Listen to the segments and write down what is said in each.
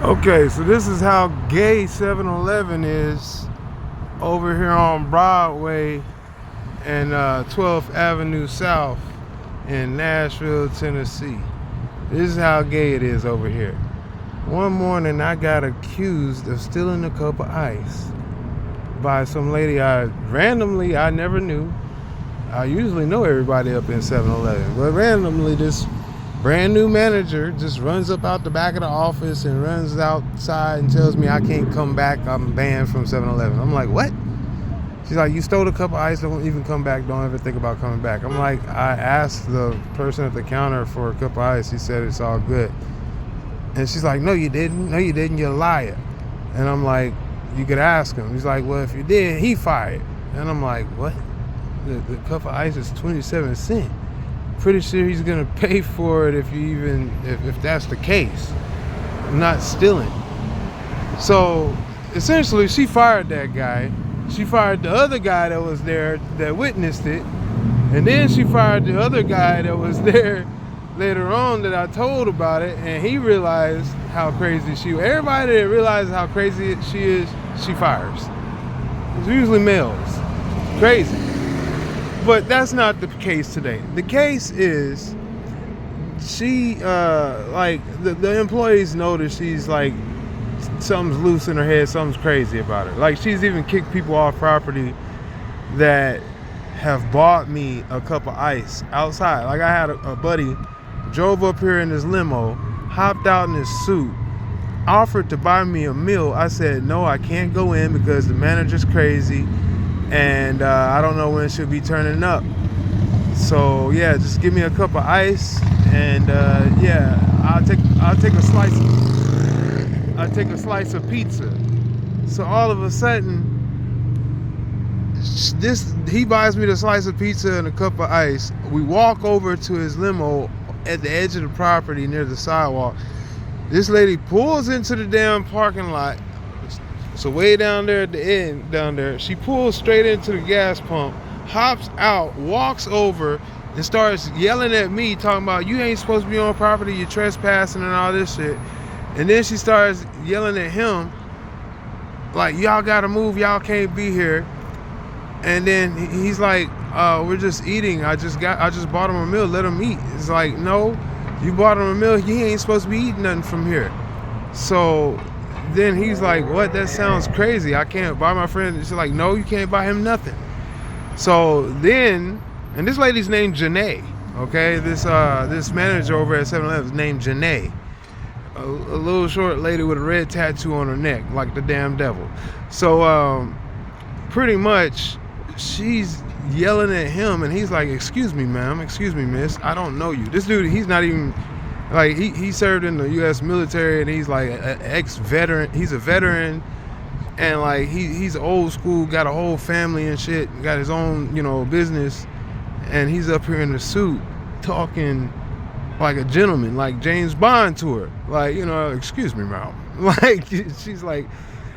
Okay, so this is how gay 7-Eleven is over here on Broadway and 12th Avenue South in Nashville, Tennessee. This is how gay it is over here. One morning I got accused of stealing a cup of ice by some lady I never knew. I usually know everybody up in 7-Eleven, but randomly this brand new manager just runs up out the back of the office and runs outside and tells me I can't come back. I'm banned from 7-Eleven. I'm like, what? She's like, you stole a cup of ice, don't even come back, don't ever think about coming back. I'm like, I asked the person at the counter for a cup of ice. He said it's all good. And she's like, no, you didn't. No, you didn't. You're a liar. And I'm like, you could ask him. He's like, well, if you did, he fired. And I'm like, what? The cup of ice is 27 cents. Pretty sure he's gonna pay for it if that's the case. I'm not stealing. So essentially she fired that guy. She fired the other guy that was there that witnessed it. And then she fired the other guy that was there later on that I told about it, and he realized how crazy she was. Everybody that realizes how crazy she is, she fires. It's usually males. Crazy. But that's not the case today. The case is she the employees notice she's like something's loose in her head, something's crazy about her. Like she's even kicked people off property that have bought me a cup of ice outside. Like I had a buddy drove up here in his limo, hopped out in his suit, offered to buy me a meal. I said no, I can't go in because the manager's crazy and I don't know when she'll be turning up. So yeah, just give me a cup of ice and yeah, I'll take a slice of pizza. So all of a sudden, he buys me the slice of pizza and a cup of ice. We walk over to his limo at the edge of the property near the sidewalk. This lady pulls into the damn parking lot. So way down there at the end, down there, she pulls straight into the gas pump, hops out, walks over, and starts yelling at me, talking about, you ain't supposed to be on property, you're trespassing and all this shit. And then she starts yelling at him, like, y'all gotta move, y'all can't be here. And then he's like, we're just eating. I just bought him a meal, let him eat. It's like, no, you bought him a meal, he ain't supposed to be eating nothing from here. So then he's like, what? That sounds crazy. I can't buy my friend. She's like, no, you can't buy him nothing. So then, and this lady's named Janae, okay? This manager over at 7-Eleven is named Janae. A little short lady with a red tattoo on her neck, like the damn devil. So pretty much, she's yelling at him, and he's like, excuse me, ma'am, excuse me, miss, I don't know you. This dude, he's not even, like, he served in the U.S. military, and he's like an ex-veteran. He's a veteran, and like he's old school, got a whole family and shit, got his own, business, and he's up here in the suit talking like a gentleman, like James Bond to her, like, excuse me, ma'am. Like, she's like,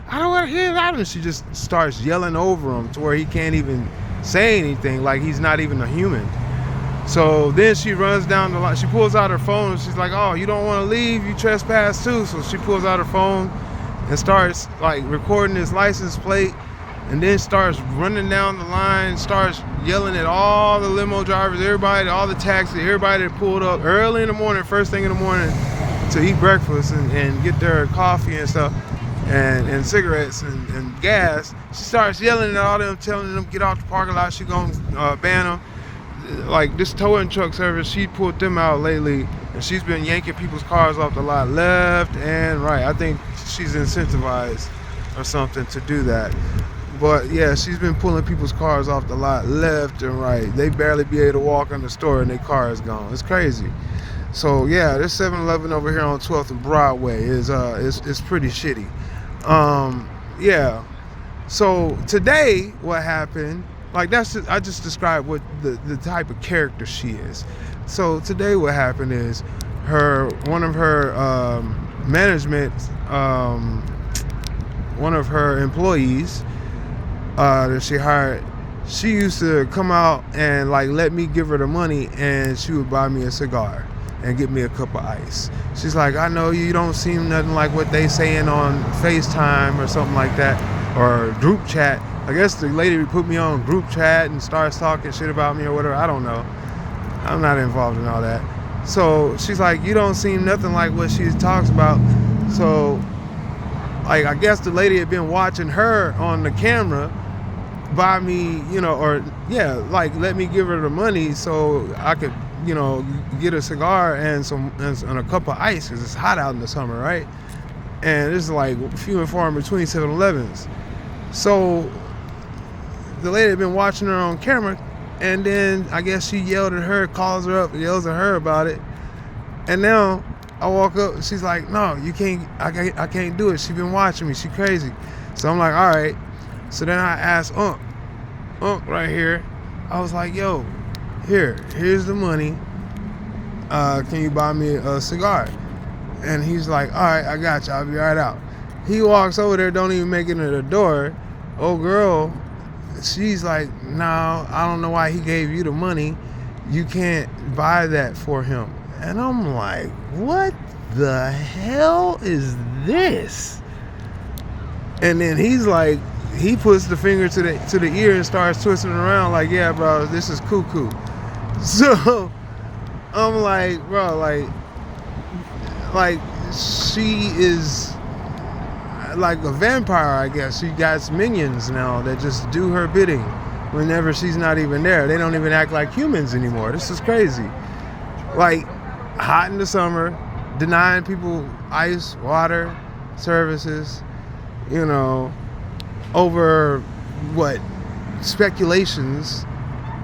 I don't want to hear that, and she just starts yelling over him to where he can't even say anything, like he's not even a human. So then she runs down the line. She pulls out her phone and she's like, oh, you don't want to leave? You trespass too. So she pulls out her phone and starts like recording his license plate, and then starts running down the line, starts yelling at all the limo drivers, everybody, all the taxis, everybody that pulled up early in the morning, first thing in the morning to eat breakfast and get their coffee and stuff and cigarettes and gas. She starts yelling at all them, telling them get off the parking lot. She gonna ban them. Like this towing truck service, she pulled them out lately, and she's been yanking people's cars off the lot left and right. I think she's incentivized or something to do that. But yeah, she's been pulling people's cars off the lot left and right. They barely be able to walk in the store and their car is gone. It's crazy. So yeah, this 7-Eleven over here on 12th and Broadway is pretty shitty. Yeah. So today, what happened? Like I just described what the type of character she is. So today what happened is one of her management, one of her employees that she hired, she used to come out and like let me give her the money and she would buy me a cigar. and get me a cup of ice. She's like, I know you don't seem nothing like what they saying on FaceTime or something like that, or group chat. I guess the lady put me on group chat and starts talking shit about me or whatever. I don't know. I'm not involved in all that. So she's like, you don't seem nothing like what she talks about. So, like, I guess the lady had been watching her on the camera buy me, or yeah, like let me give her the money so I could, get a cigar and a cup of ice because it's hot out in the summer, right? And it's like few and far in between 7-Elevens. So the lady had been watching her on camera, and then I guess she yelled at her, calls her up, yells at her about it. And now I walk up, she's like, no, you can't, I can't do it. She been watching me, she crazy. So I'm like, all right. So then I asked Unc right here. I was like, yo, here's the money. Can you buy me a cigar? And he's like, all right, I got you. I'll be right out. He walks over there, don't even make it to the door. Old girl, she's like, no, I don't know why he gave you the money. You can't buy that for him. And I'm like, what the hell is this? And then he's like, he puts the finger to the ear and starts twisting it around like, yeah, bro, this is cuckoo. So I'm like, bro, like she is like a vampire, I guess. She got minions now that just do her bidding whenever she's not even there. They don't even act like humans anymore. This is crazy. Like, hot in the summer, denying people ice, water, services, over what speculations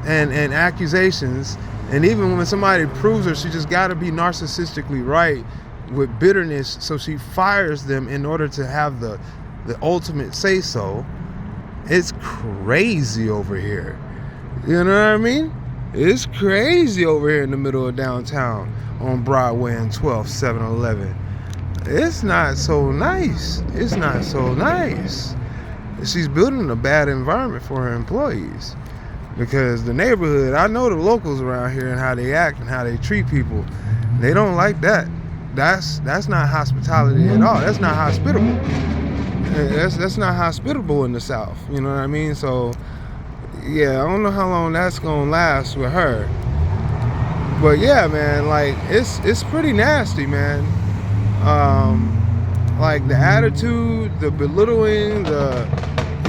and accusations. And even when somebody proves her, she just got to be narcissistically right with bitterness, so she fires them in order to have the ultimate say so. It's crazy over here. You know what I mean? It's crazy over here in the middle of downtown on Broadway and 12th, 7-Eleven. It's not so nice. It's not so nice. She's building a bad environment for her employees, because the neighborhood, I know the locals around here and how they act and how they treat people. They don't like that. That's not hospitality at all. That's not hospitable. That's not hospitable in the South. You know what I mean? So yeah, I don't know how long that's gonna last with her. But yeah, man, like it's pretty nasty, man. Like the attitude, the belittling, the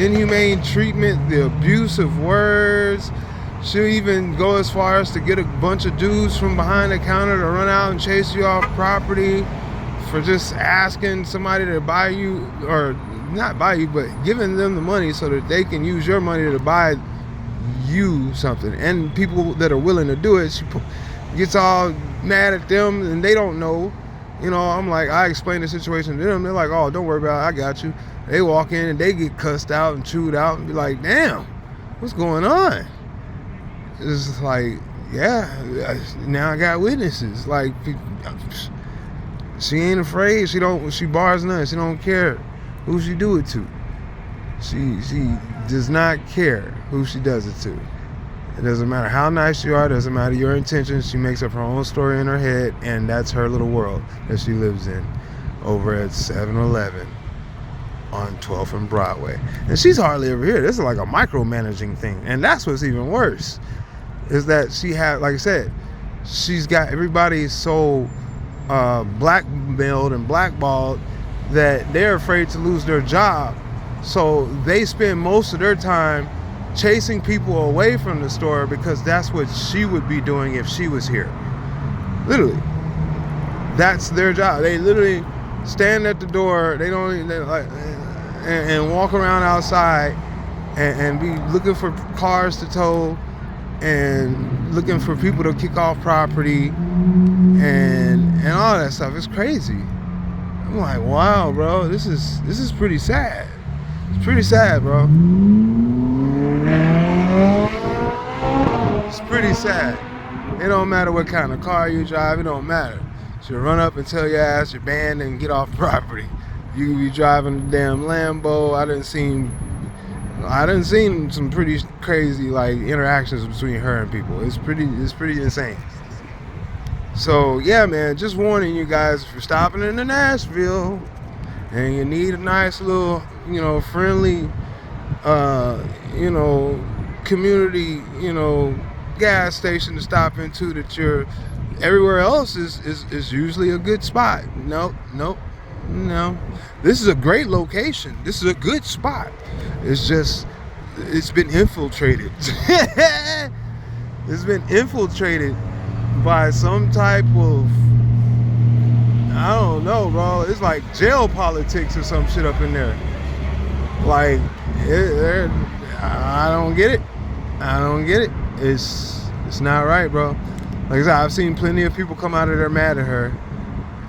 inhumane treatment, the abusive words. She'll even go as far as to get a bunch of dudes from behind the counter to run out and chase you off property for just asking somebody to buy you, or not buy you, but giving them the money so that they can use your money to buy you something. And people that are willing to do it, she gets all mad at them and they don't know. I'm like, I explain the situation to them. They're like, oh, don't worry about it, I got you. They walk in and they get cussed out and chewed out and be like, damn, what's going on? It's like, yeah, now I got witnesses. Like, she ain't afraid. She bars none. She don't care who she do it to. She does not care who she does it to. It doesn't matter how nice you are. It doesn't matter your intentions. She makes up her own story in her head, and that's her little world that she lives in over at 7-Eleven on 12th and Broadway. And she's hardly ever here. This is like a micromanaging thing. And that's what's even worse, is that she had, like I said, she's got everybody so blackmailed and blackballed that they're afraid to lose their job. So they spend most of their time chasing people away from the store, because that's what she would be doing if she was here. Literally. That's their job. They literally stand at the door, and walk around outside and be looking for cars to tow and looking for people to kick off property and all that stuff. It's crazy. I'm like, wow, bro, this is pretty sad. It's pretty sad, bro. It's pretty sad. It don't matter what kind of car you drive, it don't matter. She'll run up and tell your ass you're banned and get off property. You can be driving a damn Lambo. I done seen some pretty crazy like interactions between her and people. It's pretty insane. So yeah, man, just warning you guys, if you're stopping into Nashville and you need a nice little, friendly, community, gas station to stop into, that you're everywhere else is usually a good spot. Nope. No. This is a great location. This is a good spot. It's just, it's been infiltrated. It's been infiltrated by some type of, I don't know, bro. It's like jail politics or some shit up in there. Like, I don't get it. It's not right, bro. Like I said, I've seen plenty of people come out of there mad at her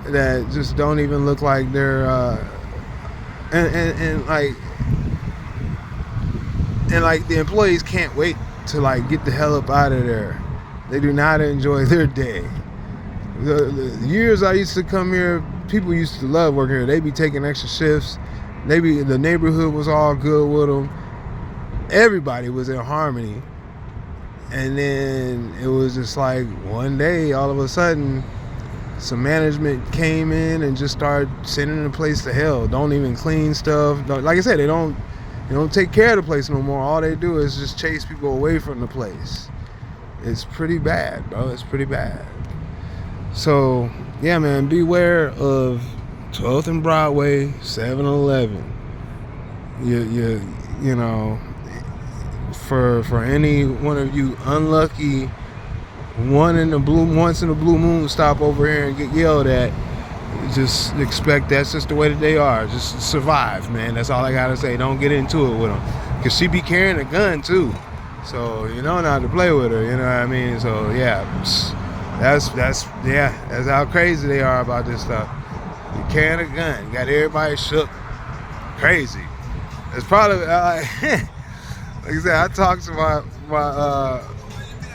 that just don't even look like they're and like the employees can't wait to like get the hell up out of there. They do not enjoy their day. The years I used to come here, people used to love working here. They be taking extra shifts. The neighborhood was all good with them. Everybody was in harmony. And then it was just like one day, all of a sudden, some management came in and just started sending the place to hell. Don't even clean stuff. Like I said, they don't take care of the place no more. All they do is just chase people away from the place. It's pretty bad, bro. It's pretty bad. So yeah, man, beware of 12th and Broadway, 7-Eleven. You know, for any one of you unlucky once in the blue moon stop over here and get yelled at, just expect that's just the way that they are. Just survive, man. That's all I gotta say. Don't get into it with them, because she be carrying a gun too, so you know not to play with her. You know what I mean? So yeah, that's how crazy they are about this stuff. You carrying a gun, got everybody shook, crazy. It's probably like I said, I talked to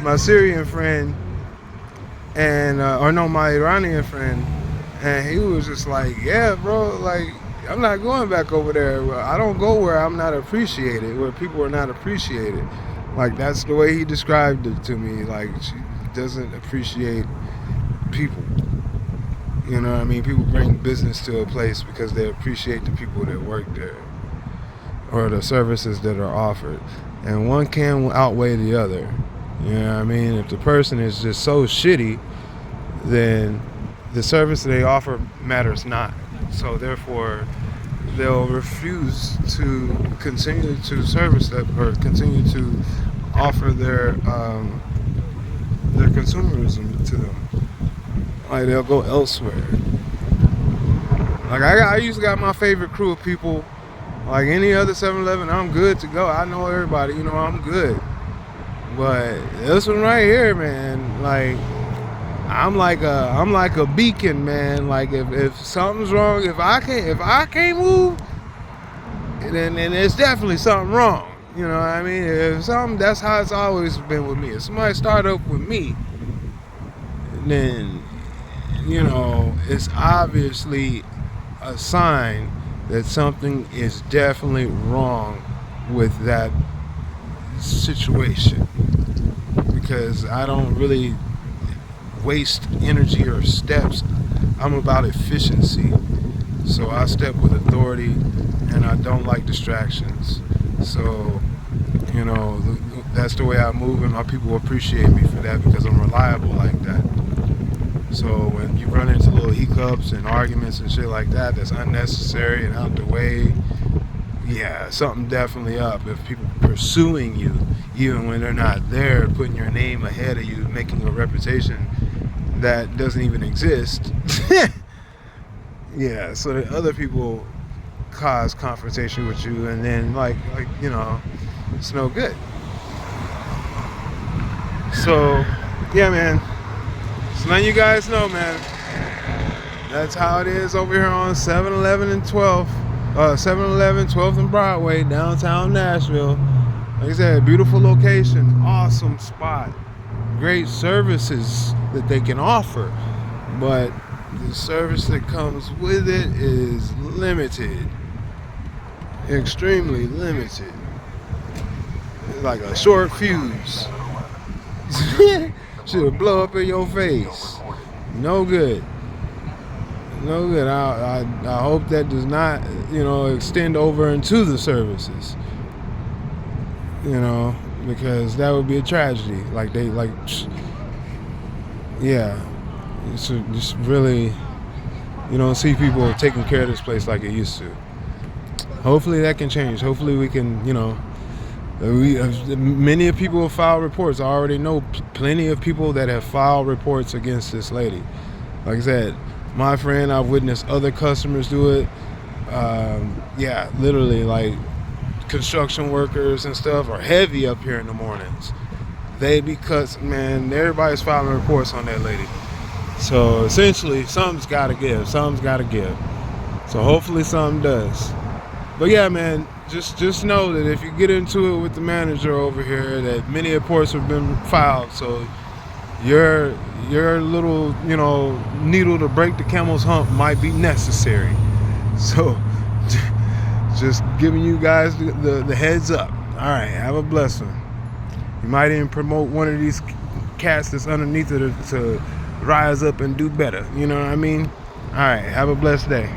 my Syrian friend and my Iranian friend, and he was just like, yeah, bro, like I'm not going back over there. I don't go where I'm not appreciated, where people are not appreciated. Like, that's the way he described it to me. Like, she doesn't appreciate people. You know what I mean? People bring business to a place because they appreciate the people that work there or the services that are offered. And one can outweigh the other. You know what I mean? If the person is just so shitty, then the service they offer matters not. So therefore, they'll refuse to continue to service that or continue to offer their consumerism to them. Like, they'll go elsewhere. Like I used to got my favorite crew of people. Like any other 7-Eleven, I'm good to go. I know everybody, you know, I'm good. But this one right here, man, like I'm like a beacon, man. Like if something's wrong, if I can't move, then it's definitely something wrong. You know what I mean? If something, that's how it's always been with me. If somebody start up with me, then you know it's obviously a sign that something is definitely wrong with that situation, because I don't really waste energy or steps. I'm about efficiency, so I step with authority and I don't like distractions. So you know, that's the way I move, and my people appreciate me for that because I'm reliable like that. So when you run into little hiccups and arguments and shit like that that's unnecessary and out the way, yeah, something definitely up. If people pursuing you, even when they're not there, putting your name ahead of you, making a reputation that doesn't even exist, yeah, so that other people cause confrontation with you, and then like you know, it's no good. So yeah, man. So now you guys know, man. That's how it is over here on 7-Eleven and 12th. 7-Eleven, 12th and Broadway, downtown Nashville. Like I said, beautiful location, awesome spot, great services that they can offer, but the service that comes with it is limited, extremely limited. It's like a short fuse. Should blow up in your face. No good. No good. I hope that does not, extend over into the services. Because that would be a tragedy. Yeah. Just really, you don't see people taking care of this place like it used to. Hopefully that can change. Hopefully we can, many of people have filed reports. I already know plenty of people that have filed reports against this lady. Like I said, my friend, I've witnessed other customers do it. Yeah, literally, like construction workers and stuff are heavy up here in the mornings. They be cuts, man. Everybody's filing reports on that lady. So essentially, something's got to give. Something's got to give. So hopefully, something does. But yeah, man, just know that if you get into it with the manager over here, that many reports have been filed. So your little, needle to break the camel's hump might be necessary. So just giving you guys the heads up. All right, have a blessed one. You might even promote one of these cats that's underneath it to rise up and do better. You know what I mean? All right, have a blessed day.